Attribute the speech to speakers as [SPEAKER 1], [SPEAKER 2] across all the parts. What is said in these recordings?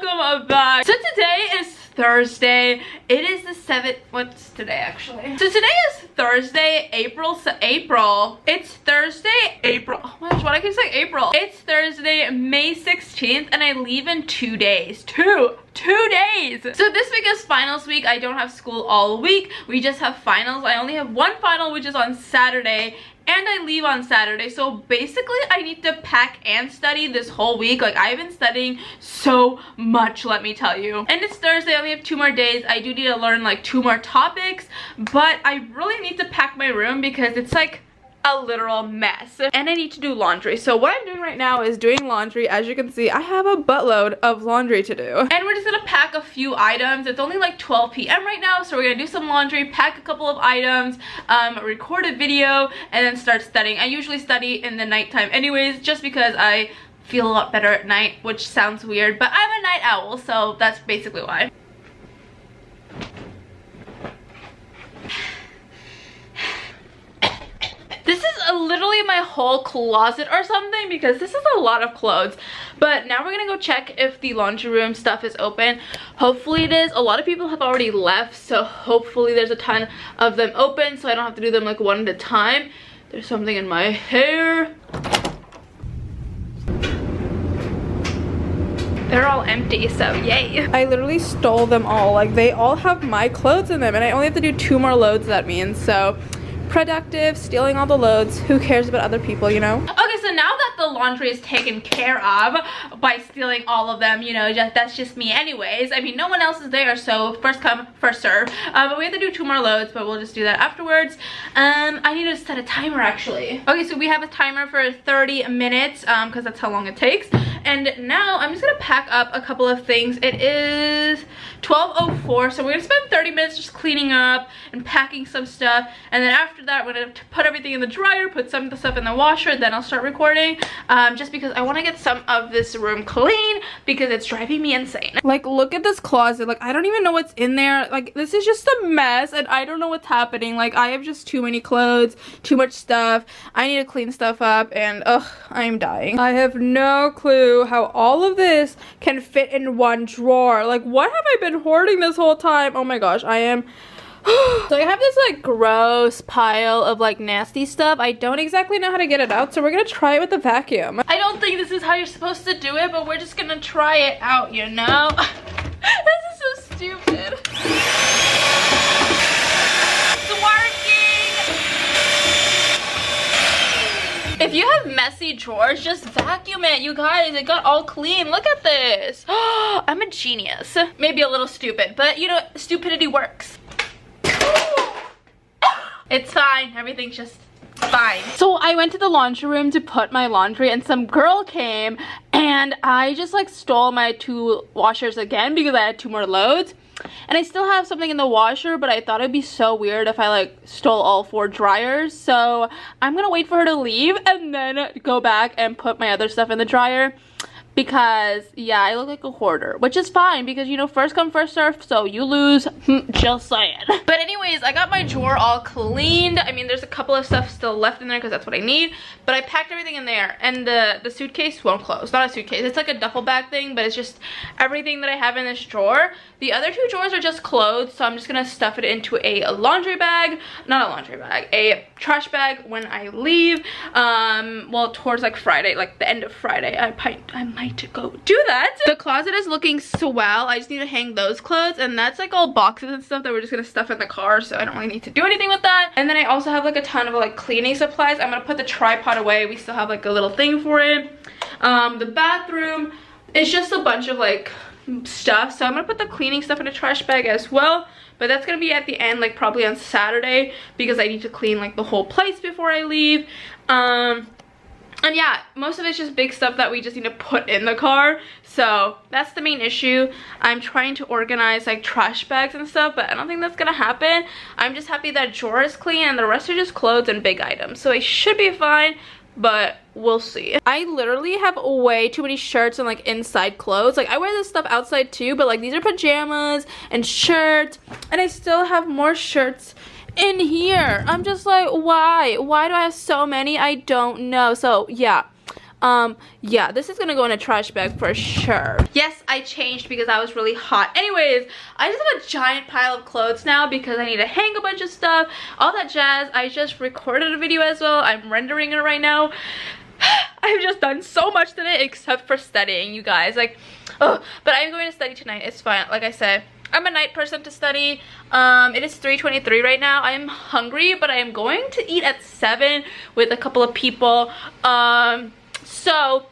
[SPEAKER 1] welcome back. So today is Thursday. It is the 7th. What's today actually? So today is Thursday, April. It's Thursday, April. Oh my gosh, why do I keep saying April? It's Thursday, May 16th, and I leave in 2 days. Two days. So this week is finals week. I don't have school all week. We just have finals. I only have one final, which is on Saturday, and I leave on Saturday. So basically I need to pack and study this whole week. Like, I've been studying so much, let me tell you. And it's Thursday, I only have 2 more days. I do need to learn like 2 more topics, but I really need to pack my room because it's like a literal mess, and I need to do laundry. So what I'm doing right now is doing laundry. As you can see, I have a buttload of laundry to do, and we're just gonna pack a few items. It's only like 12 p.m. right now, so we're gonna do some laundry, pack a couple of items, record a video, and then start studying. I usually study in the nighttime anyways, just because I feel a lot better at night, which sounds weird, but I'm a night owl, so that's basically why. This is literally my whole closet or something, because this is a lot of clothes. But now we're gonna go check if the laundry room stuff is open. Hopefully it is. A lot of people have already left, so hopefully there's a ton of them open, so I don't have to do them like one at a time. There's something in my hair. They're all empty, so yay. I literally stole them all. Like, they all have my clothes in them, and I only have to do 2 more loads, that means. So productive, stealing all the loads. Who cares about other people, you know? Okay, so now that the laundry is taken care of by stealing all of them, you know, that's just me anyways. I mean, no one else is there, so first come, first serve. But we have to do 2 more loads, but we'll just do that afterwards. I need to set a timer actually. Okay, so we have a timer for 30 minutes because that's how long it takes. And now I'm just gonna pack up a couple of things. It is 12:04, so we're gonna spend 30 minutes just cleaning up and packing some stuff, and then after that we're gonna put everything in the dryer, put some of the stuff in the washer, then I'll start recording, just because I want to get some of this room clean because it's driving me insane. Like, look at this closet. Like, I don't even know what's in there. Like, this is just a mess, and I don't know what's happening. Like, I have just too many clothes, too much stuff. I need to clean stuff up, and ugh, I'm dying. I have no clue how all of this can fit in one drawer. Like, what have I been hoarding this whole time? Oh my gosh, I am so I have this like gross pile of like nasty stuff. I don't exactly know how to get it out, so we're gonna try it with a vacuum. I don't think this is how you're supposed to do it, but we're just gonna try it out, you know? This is so stupid. It's working! If you have messy drawers, just vacuum it, you guys. It got all clean. Look at this. I'm a genius. Maybe a little stupid, but you know, stupidity works. It's fine. Everything's just fine. So I went to the laundry room to put my laundry, and some girl came, and I just like stole my 2 washers again because I had 2 more loads. And I still have something in the washer, but I thought it'd be so weird if I like stole all 4 dryers. So I'm gonna wait for her to leave and then go back and put my other stuff in the dryer. Because, yeah, I look like a hoarder, which is fine because, you know, first come, first serve, so you lose, just saying. But anyways, I got my drawer all cleaned. I mean, there's a couple of stuff still left in there because that's what I need, but I packed everything in there, and the suitcase won't close. Not a suitcase, it's like a duffel bag thing, but it's just everything that I have in this drawer. The other 2 drawers are just clothes, so I'm just gonna stuff it into a laundry bag, not a laundry bag, a trash bag when I leave, well, towards like Friday, like the end of Friday. I might to go do that. The closet is looking swell. I just need to hang those clothes, and that's like all boxes and stuff that we're just gonna stuff in the car, so I don't really need to do anything with that. And then I also have like a ton of like cleaning supplies. I'm gonna put the tripod away. We still have like a little thing for it. The bathroom is just a bunch of like stuff, so I'm gonna put the cleaning stuff in a trash bag as well, but that's gonna be at the end, like probably on Saturday, because I need to clean like the whole place before I leave. And yeah, most of it's just big stuff that we just need to put in the car. So that's the main issue. I'm trying to organize like trash bags and stuff, but I don't think that's gonna happen. I'm just happy that drawer is clean and the rest are just clothes and big items. So I should be fine, but we'll see. I literally have way too many shirts and like inside clothes. Like, I wear this stuff outside too, but like these are pajamas and shirts, and I still have more shirts in here. I'm just like, why do I have so many? I don't know. So yeah, Yeah, this is gonna go in a trash bag for sure. Yes, I changed because I was really hot. Anyways, I just have a giant pile of clothes now because I need to hang a bunch of stuff, all that jazz. I just recorded a video as well. I'm rendering it right now. I've just done so much today except for studying, you guys. Like, oh, but I'm going to study tonight. It's fine. Like I said, I'm a night person to study. It is 3:23 right now. I am hungry, but I am going to eat at 7 with a couple of people. So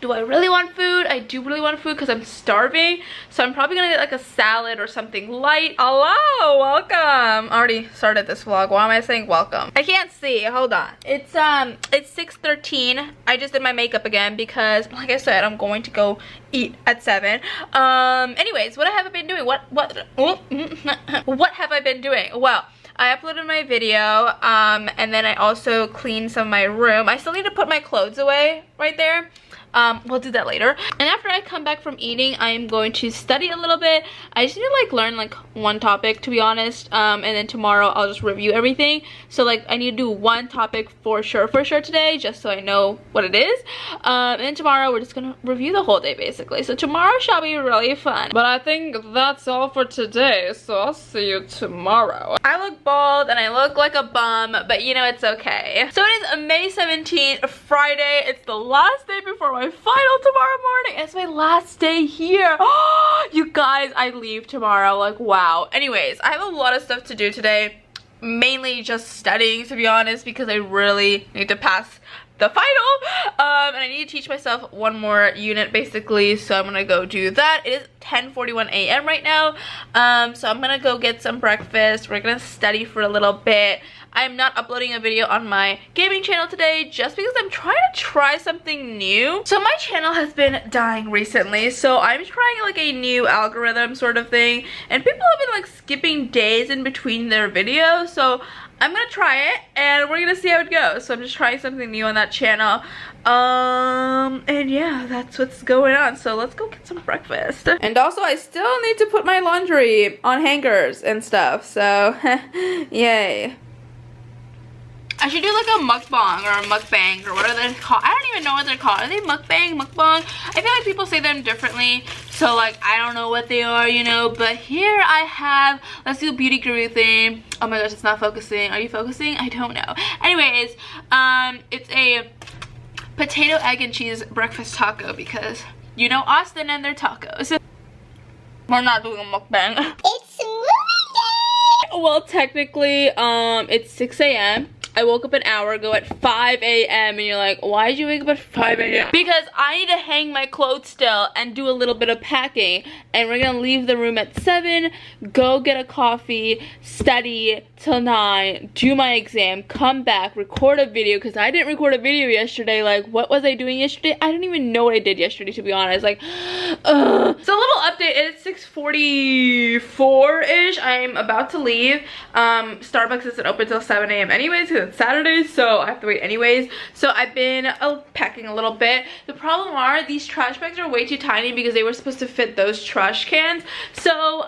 [SPEAKER 1] do I really want food? I do really want food because I'm starving. So I'm probably gonna get like a salad or something light. Hello, welcome. I already started this vlog. Why am I saying welcome? I can't see. Hold on. It's 6:13. I just did my makeup again because, like I said, I'm going to go eat at 7. Anyways, what have I been doing? What have I been doing? Well, I uploaded my video, and then I also cleaned some of my room. I still need to put my clothes away right there. We'll do that later. And after I come back from eating, I am going to study a little bit. I just need to like learn like one topic, to be honest, and then tomorrow I'll just review everything. So like I need to do one topic for sure today, just so I know what it is. And then tomorrow we're just gonna review the whole day basically. So tomorrow shall be really fun. But I think that's all for today, so I'll see you tomorrow. I look bald and I look like a bum, but you know, it's okay. So it is May 17th, Friday. It's the last day before my final tomorrow morning. It's my last day here. You guys, I leave tomorrow. Like, wow. Anyways, I have a lot of stuff to do today. Mainly just studying, to be honest, because I really need to pass the final. And I need to teach myself one more unit basically, so I'm gonna go do that. It is 10:41 a.m. right now. So I'm gonna go get some breakfast. We're gonna study for a little bit. I'm not uploading a video on my gaming channel today just because I'm trying to try something new. So my channel has been dying recently, so I'm trying like a new algorithm sort of thing, and people have been like skipping days in between their videos, so I'm gonna try it and we're gonna see how it goes. So I'm just trying something new on that channel. And yeah, that's what's going on. So let's go get some breakfast. And also I still need to put my laundry on hangers and stuff, so yay. I should do like a mukbang or a mukbang or what are they called? I don't even know what they're called. Are they mukbang, mukbang? I feel like people say them differently, so like I don't know what they are, you know. But here I have, let's do a beauty guru thing. Oh my gosh, it's not focusing. Are you focusing? I don't know. Anyways, it's a potato, egg, and cheese breakfast taco because you know Austin and their tacos. We're not doing a mukbang. It's movie day! Well, technically, it's 6 a.m. I woke up an hour ago at 5 a.m. and you're like, why did you wake up at 5 a.m.? Because I need to hang my clothes still and do a little bit of packing, and we're gonna leave the room at 7, go get a coffee, study till 9, do my exam, come back, record a video, because I didn't record a video yesterday. Like, what was I doing yesterday? I don't even know what I did yesterday, to be honest. Like, So a little update, it's 6:44-ish. I'm about to leave. Starbucks isn't open till 7 a.m. anyways, because it's Saturday, so I have to wait anyways. So I've been packing a little bit. The problem are these trash bags are way too tiny because they were supposed to fit those trash cans. So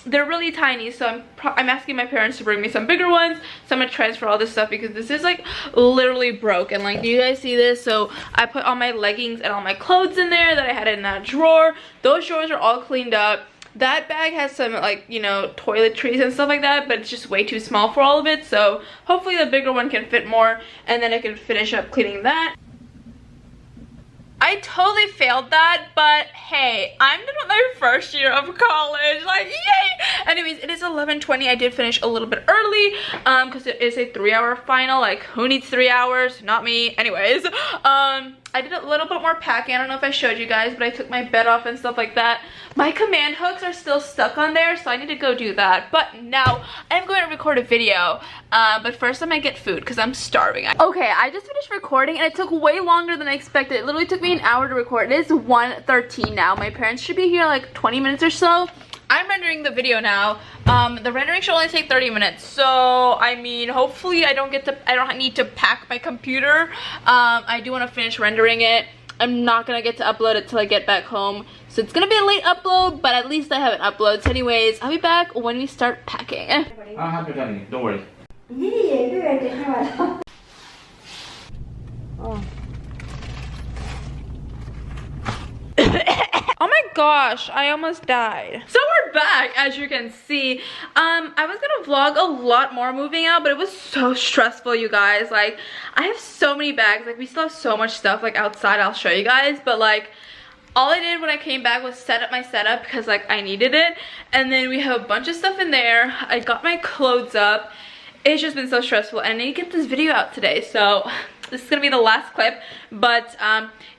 [SPEAKER 1] they're really tiny, so I'm asking my parents to bring me some bigger ones. So I'm gonna transfer all this stuff because this is like literally broken. Like, do you guys see this? So I put all my leggings and all my clothes in there that I had in that drawer. Those drawers are all cleaned up. That bag has some, like, you know, toiletries and stuff like that, but it's just way too small for all of it. So hopefully the bigger one can fit more, and then I can finish up cleaning that. I totally failed that, but hey, I'm done with my first year of college. Like, yay! Anyways, it is 11:20. I did finish a little bit early because it is a 3-hour final. Like, who needs 3 hours? Not me. Anyways, I did a little bit more packing. I don't know if I showed you guys, but I took my bed off and stuff like that. My command hooks are still stuck on there, so I need to go do that. But now I'm going to record a video. But first I'm gonna get food because I'm starving. Okay, I just finished recording and it took way longer than I expected. It literally took me an hour to record. It is 1:13 now. My parents should be here like 20 minutes or so. I'm rendering the video now. The rendering should only take 30 minutes. So, I mean, hopefully I don't need to pack my computer. I do want to finish rendering it. I'm not gonna get to upload it till I get back home. So it's gonna be a late upload, but at least I have an upload. So anyways, I'll be back when we start packing.
[SPEAKER 2] I'll have it done. Don't worry.
[SPEAKER 1] Oh. Oh my gosh, I almost died. So we're back, as you can see. I was gonna vlog a lot more moving out, but it was so stressful, you guys. Like, I have so many bags. Like, we still have so much stuff, like, outside. I'll show you guys, but like, all I did when I came back was set up my setup because like I needed it, and then we have a bunch of stuff in there. I got my clothes up. It's just been so stressful, and I need to get this video out today, so this is gonna be the last clip. But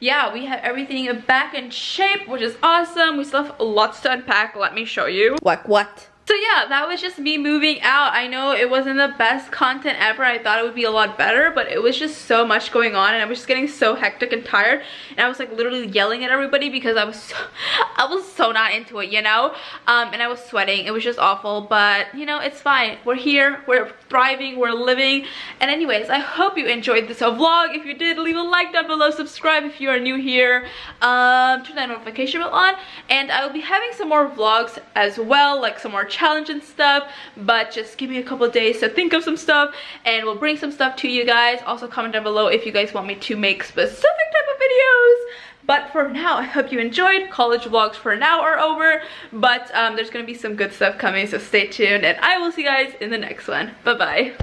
[SPEAKER 1] yeah, we have everything back in shape, which is awesome. We still have lots to unpack. Let me show you. Like what? So yeah, that was just me moving out. I know it wasn't the best content ever. I thought it would be a lot better, but it was just so much going on, and I was just getting so hectic and tired, and I was like literally yelling at everybody because I was so not into it, you know? And I was sweating. It was just awful, but you know, it's fine. We're here, we're thriving, we're living. And anyways, I hope you enjoyed this vlog. If you did, leave a like down below, subscribe if you are new here, turn that notification bell on, and I will be having some more vlogs as well, like some more challenge and stuff, but just give me a couple of days to think of some stuff, and we'll bring some stuff to you guys. Also comment down below if you guys want me to make specific type of videos. But for now, I hope you enjoyed. College vlogs for now are over, but there's gonna be some good stuff coming, so stay tuned, and I will see you guys in the next one. Bye bye.